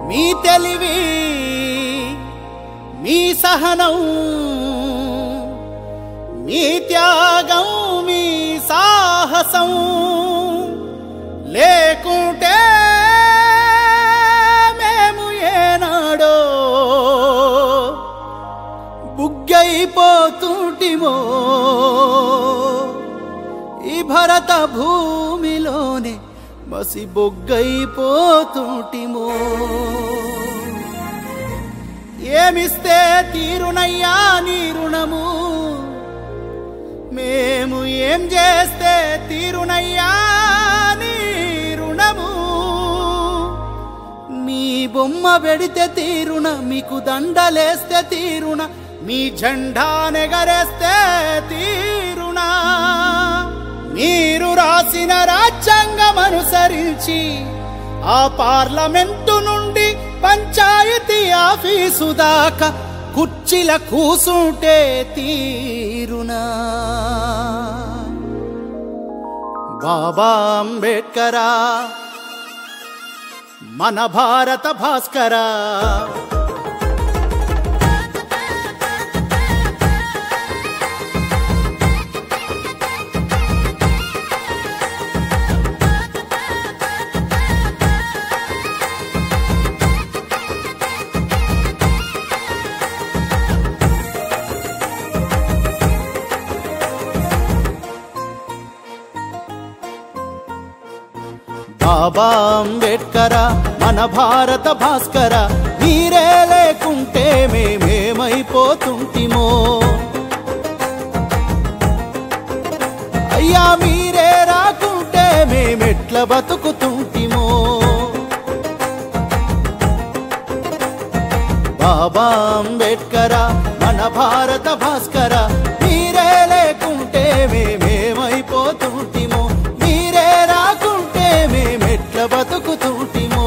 మీ తెలివి మీ సహనం మీ త్యాగం మీ సాహసం లేకుంటే మేము ఏనాడో బుగ్గైపోతుంటిమో ఈ భరత భూమిలోనే మసి బొగ్గైపోతుంటిమో ఏమిస్తే తీరునయ్యా నీ రుణము మేము ఏం చేస్తే తీరునయ్యా నీ రుణము మీ బొమ్మ పెడితే తీరున మీకు దండలేస్తే తీరున మీ జెండా నెగరేస్తే తీరునా మీరు రాసిన రాజ్యాంగం అనుసరించి ఆ పార్లమెంటు నుండి పంచాయతీ ఆఫీసు దాకా కుర్చీల కూసుంటే తీరునా బాబా అంబేడ్కరా మన భారత భాస్కరా బాబా అంబేడ్కరా మన భారత భాస్కరా మీరే లేకుంటే మేమేమైపోతుంటిమో అయ్యా మీరే రాకుంటే మేమెట్ల బతుకుతుంటిమో బాబా అంబేడ్కరా మన భారత భాస్కరా మీరే లేకుంటే మేమేమైపోతుంటిమో మీరే రాకుంటే మేమెట్ల బతుకుతుంటిమో